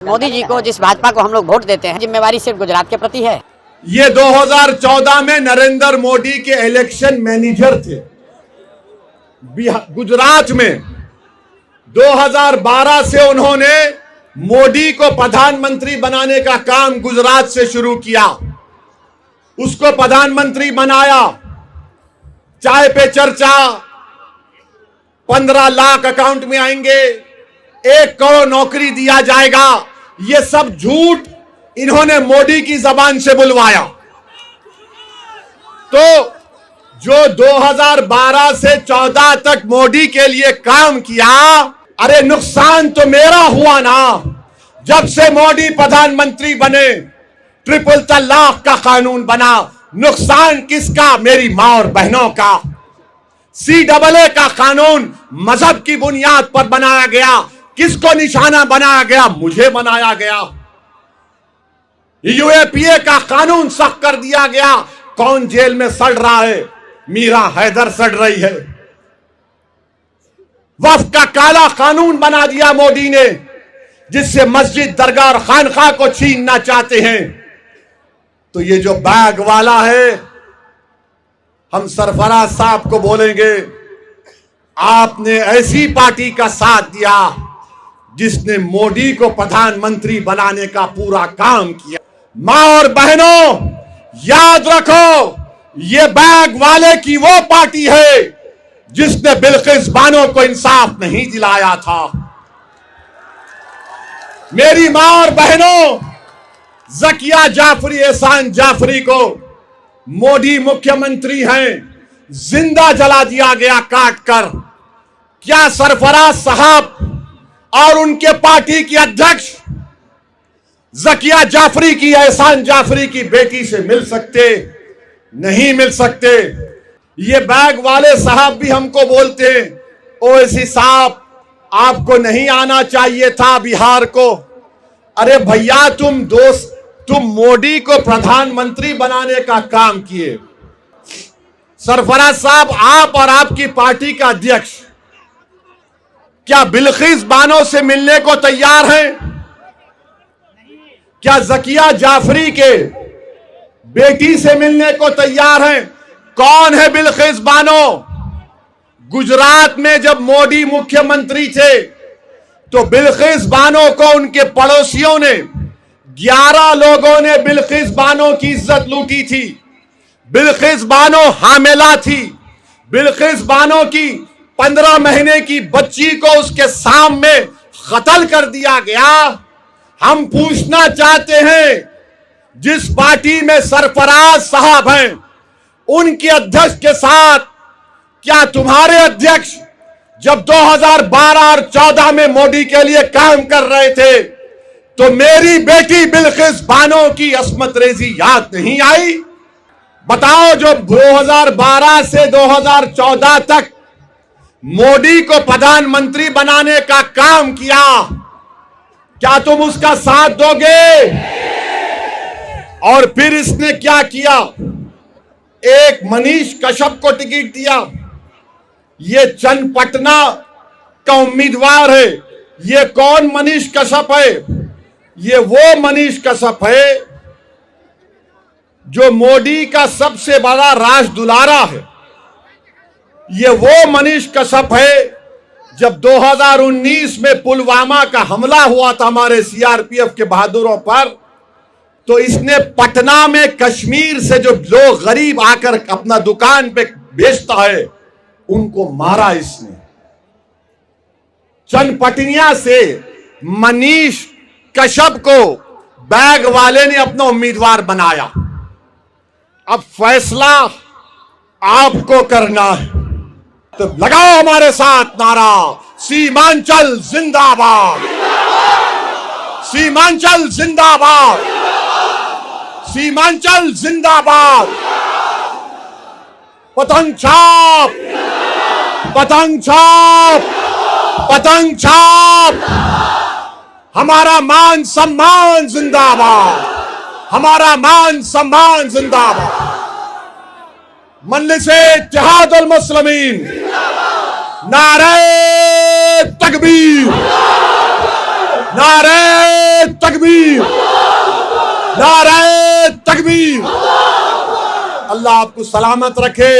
मोदी जी को, जिस भाजपा को हम लोग वोट देते हैं, जिम्मेवारी सिर्फ गुजरात के प्रति है। ये 2014 में नरेंद्र मोदी के इलेक्शन मैनेजर थे गुजरात में। 2012 से उन्होंने मोदी को प्रधानमंत्री बनाने का काम गुजरात से शुरू किया, उसको प्रधानमंत्री बनाया। चाय पे चर्चा, 15 लाख अकाउंट में आएंगे, 1 करोड़ नौकरी दिया जाएगा, ये सब झूठ इन्होंने मोदी की जबान से बुलवाया। तो जो 2012 से 14 तक मोदी के लिए काम किया, अरे नुकसान तो मेरा हुआ ना। जब से मोदी प्रधानमंत्री बने, ट्रिपल तलाक का कानून बना, नुकसान किसका? मेरी मां और बहनों का। CAA का कानून मजहब की बुनियाद पर बनाया गया, किसको निशाना बनाया गया? मुझे बनाया गया। UAPA का कानून सख्त कर दिया गया, कौन जेल में सड़ रहा है? मीरा हैदर सड़ रही है। वक्फ का काला कानून बना दिया मोदी ने, जिससे मस्जिद, दरगाह और खानखा को छीनना चाहते हैं। तो ये जो बैग वाला है, हम सरफराज साहब को बोलेंगे, आपने ऐसी पार्टी का साथ दिया जिसने मोदी को प्रधानमंत्री बनाने का पूरा काम किया। मां और बहनों, याद रखो, ये बैग वाले की वो पार्टी है जिसने बिल्किस बानो को इंसाफ नहीं दिलाया था। मेरी मां और बहनों, ज़किया जाफरी, एहसान जाफरी को मोदी मुख्यमंत्री हैं, जिंदा जला दिया गया काट कर। क्या सरफराज साहब और उनके पार्टी की अध्यक्ष ज़किया जाफरी की, एहसान जाफरी की बेटी से मिल सकते? नहीं मिल सकते। ये बैग वाले साहब भी हमको बोलते हैं, ओवैसी साहब आपको नहीं आना चाहिए था बिहार को। अरे भैया, तुम मोदी को प्रधानमंत्री बनाने का काम किए। सरफराज साहब, आप और आपकी पार्टी का अध्यक्ष क्या बिल्किस बानो से मिलने को तैयार हैं? क्या ज़किया जाफरी के बेटी से मिलने को तैयार हैं? कौन है बिल्किस बानो? गुजरात में जब मोदी मुख्यमंत्री थे तो बिल्किस बानो को उनके पड़ोसियों ने, 11 लोगों ने बिल्किस बानो की इज्जत लूटी थी। बिल्किस बानो हामिला थी। बिल्किस बानो की 15 महीने की बच्ची को उसके सामने कत्ल कर दिया गया। हम पूछना चाहते हैं, जिस पार्टी में सरफराज साहब हैं, उनके अध्यक्ष के साथ क्या तुम्हारे अध्यक्ष जब 2012 और 14 में मोदी के लिए काम कर रहे थे तो मेरी बेटी बिल्किस बानो की अस्मत रेजी याद नहीं आई? बताओ, जो 2012 से 2014 तक मोदी को प्रधानमंत्री बनाने का काम किया, क्या तुम उसका साथ दोगे? और फिर इसने क्या किया? एक मनीष कश्यप को टिकट दिया। ये चन्नपटना का उम्मीदवार है। ये कौन मनीष कश्यप है? ये वो मनीष कश्यप है जो मोदी का सबसे बड़ा राज दुलारा है। ये वो मनीष कश्यप है जब 2019 में पुलवामा का हमला हुआ था हमारे CRPF के बहादुरों पर, तो इसने पटना में कश्मीर से जो लोग गरीब आकर अपना दुकान पे बेचता है, उनको मारा इसने। चन्नपटिया से मनीष कश्यप को बैग वाले ने अपना उम्मीदवार बनाया। अब फैसला आपको करना है, तो लगाओ हमारे साथ नारा, सीमांचल जिंदाबाद, सीमांचल जिंदाबाद, सीमांचल जिंदाबाद। पतंग छाप, पतंग छाप, पतंग छाप। हमारा मान सम्मान जिंदाबाद, हमारा मान सम्मान जिंदाबाद। मजलिस इत्तेहादुल मुस्लिमीन, नारे तकबीर, नारे तकबीर, नारे तकबीर। अल्लाह आपको सलामत रखे।